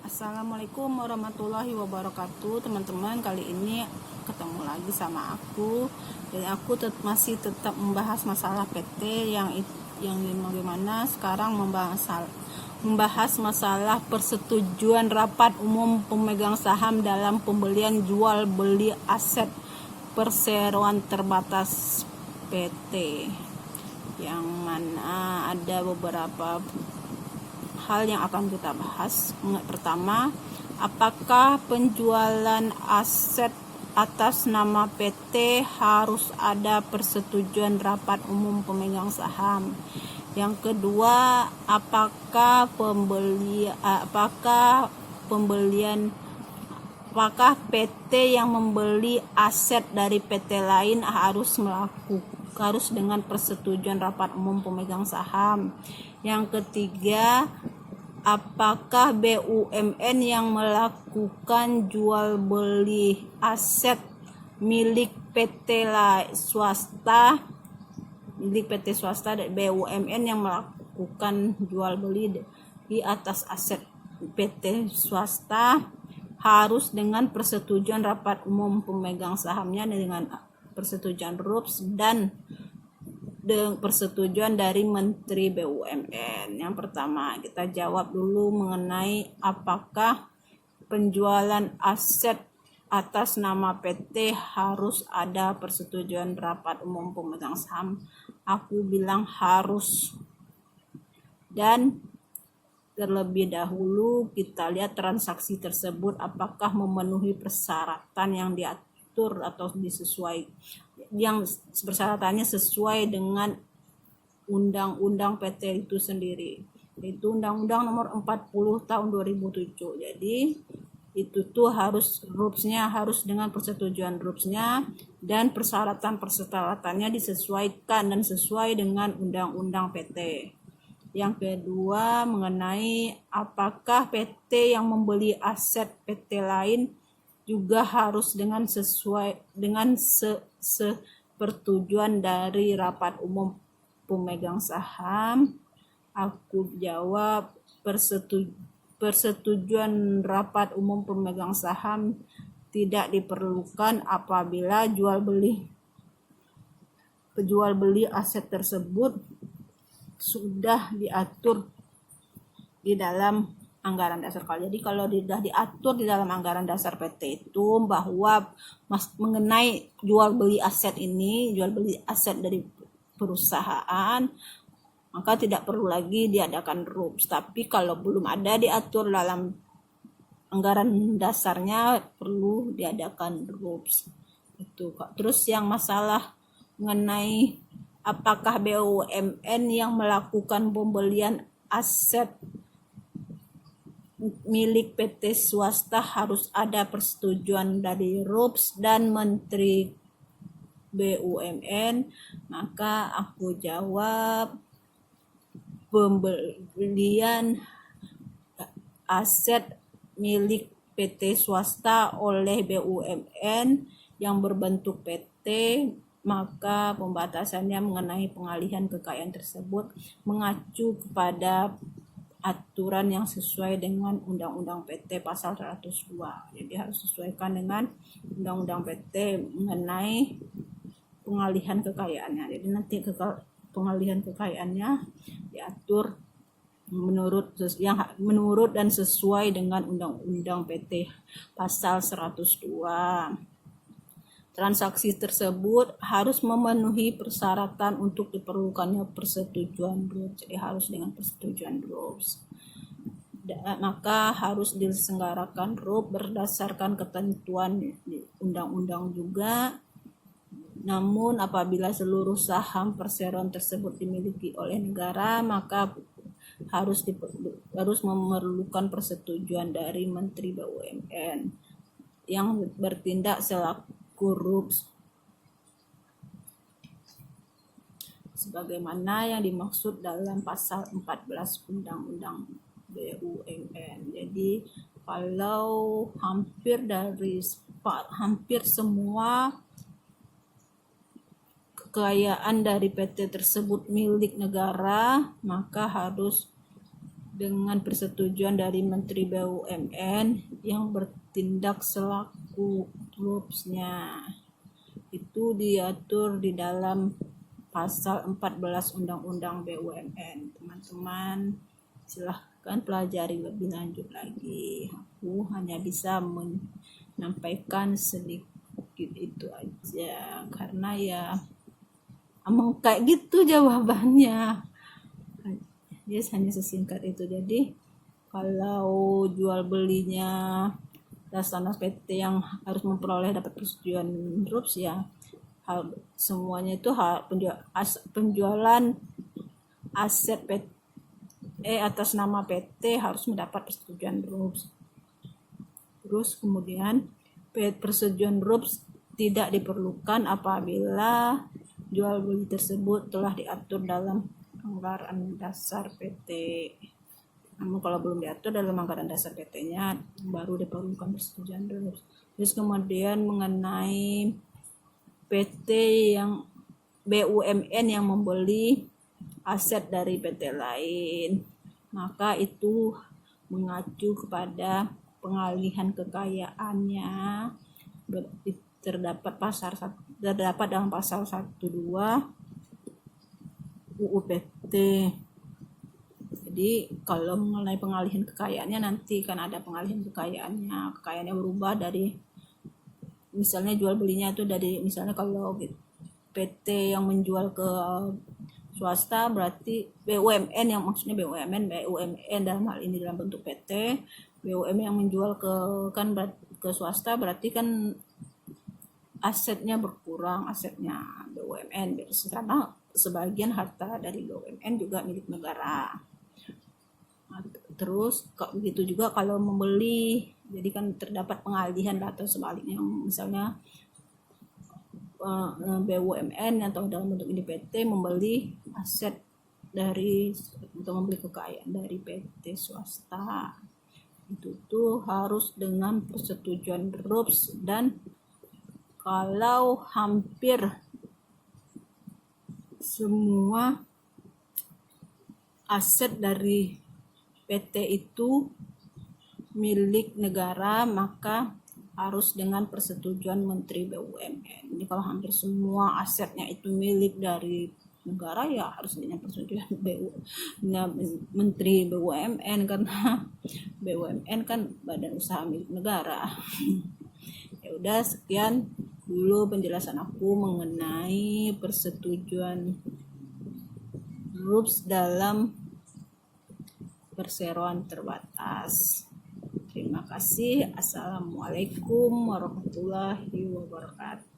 Assalamualaikum warahmatullahi wabarakatuh, teman-teman. Kali ini ketemu lagi sama aku. Jadi aku masih tetap membahas masalah PT yang bagaimana sekarang membahas masalah persetujuan rapat umum pemegang saham dalam pembelian jual beli aset perseroan terbatas PT, yang mana ada beberapa hal yang akan kita bahas. Pertama, apakah penjualan aset atas nama PT harus ada persetujuan rapat umum pemegang saham? Yang kedua, apakah PT yang membeli aset dari PT lain harus dengan persetujuan rapat umum pemegang saham? Yang ketiga, apakah BUMN yang melakukan jual beli aset milik PT swasta dan BUMN yang melakukan jual beli di atas aset PT swasta harus dengan persetujuan rapat umum pemegang sahamnya dengan persetujuan RUPS dan persetujuan dari Menteri BUMN. Yang pertama, kita jawab dulu mengenai apakah penjualan aset atas nama PT harus ada persetujuan rapat umum pemegang saham. Aku bilang harus. Dan terlebih dahulu kita lihat transaksi tersebut apakah memenuhi persyaratan yang diatur atau yang persyaratannya sesuai dengan undang-undang PT itu sendiri, yaitu Undang-Undang Nomor 40 Tahun 2007. Jadi itu tuh harus RUPS-nya harus dengan persetujuan RUPS-nya dan persyaratannya disesuaikan dan sesuai dengan undang-undang PT. Yang kedua, mengenai apakah PT yang membeli aset PT lain juga harus dengan sepertujuan dari rapat umum pemegang saham. Aku jawab persetujuan rapat umum pemegang saham tidak diperlukan apabila jual beli aset tersebut sudah diatur di dalam anggaran dasar. Jadi kalau sudah diatur di dalam anggaran dasar PT itu bahwa mengenai jual beli aset dari perusahaan, maka tidak perlu lagi diadakan RUPS. Tapi kalau belum ada diatur dalam anggaran dasarnya, perlu diadakan RUPS. Itu Kak. Terus yang masalah mengenai apakah BUMN yang melakukan pembelian aset milik PT swasta harus ada persetujuan dari RUPS dan Menteri BUMN, maka aku jawab pembelian aset milik PT swasta oleh BUMN yang berbentuk PT, maka pembatasannya mengenai pengalihan kekayaan tersebut mengacu kepada aturan yang sesuai dengan Undang-Undang PT pasal 102. Jadi harus sesuaikan dengan Undang-Undang PT mengenai pengalihan kekayaannya. Jadi nanti pengalihan kekayaannya diatur menurut dan sesuai dengan Undang-Undang PT pasal 102. Transaksi tersebut harus memenuhi persyaratan untuk diperlukannya persetujuan RUPS. Jadi harus dengan persetujuan RUPS. Maka harus diselenggarakan RUPS berdasarkan ketentuan di undang-undang juga. Namun apabila seluruh saham perseroan tersebut dimiliki oleh negara, maka harus memerlukan persetujuan dari Menteri BUMN yang bertindak selaku RUPS sebagaimana yang dimaksud dalam pasal 14 Undang-Undang BUMN. Jadi kalau hampir semua kekayaan dari PT tersebut milik negara, maka harus dengan persetujuan dari Menteri BUMN yang bertindak selaku RUPS-nya. Itu diatur di dalam pasal 14 Undang-Undang BUMN. Teman-teman silahkan pelajari lebih lanjut lagi. Aku hanya bisa menyampaikan sedikit itu aja, karena ya emang kayak gitu jawabannya. Yes, hanya sesingkat itu. Jadi kalau jual belinya Dasana PT yang harus memperoleh dapat persetujuan RUPS, ya semuanya itu penjualan aset PT atas nama PT harus mendapat persetujuan RUPS. Terus kemudian persetujuan RUPS tidak diperlukan apabila jual beli tersebut telah diatur dalam anggaran dasar PT. Namun kalau belum diatur dalam anggaran dasar PT-nya, baru diperlukan persetujuan RUPS. Terus kemudian mengenai PT yang BUMN yang membeli aset dari PT lain, maka itu mengacu kepada pengalihan kekayaannya. Terdapat dalam pasal 12 UU PT. Jadi kalau mengenai pengalihan kekayaannya, nanti kan ada pengalihan kekayaannya berubah dari, misalnya jual belinya itu dari, misalnya kalau PT yang menjual ke swasta, berarti BUMN yang maksudnya BUMN dalam hal ini dalam bentuk PT, BUMN yang menjual ke swasta, berarti kan asetnya berkurang, asetnya BUMN, karena sebagian harta dari BUMN juga milik negara. Terus begitu juga kalau membeli, jadi kan terdapat pengalihan atau sebaliknya, misalnya BUMN atau dalam bentuk ini PT membeli aset untuk membeli kekayaan dari PT swasta, itu tuh harus dengan persetujuan RUPS. Dan kalau hampir semua aset dari PT itu milik negara, maka harus dengan persetujuan Menteri BUMN. Jadi kalau hampir semua asetnya itu milik dari negara, ya harus dengan persetujuan Menteri BUMN, karena BUMN kan badan usaha milik negara. Ya udah, sekian dulu penjelasan aku mengenai persetujuan RUPS dalam perseroan terbatas. Terima kasih. Assalamualaikum warahmatullahi wabarakatuh.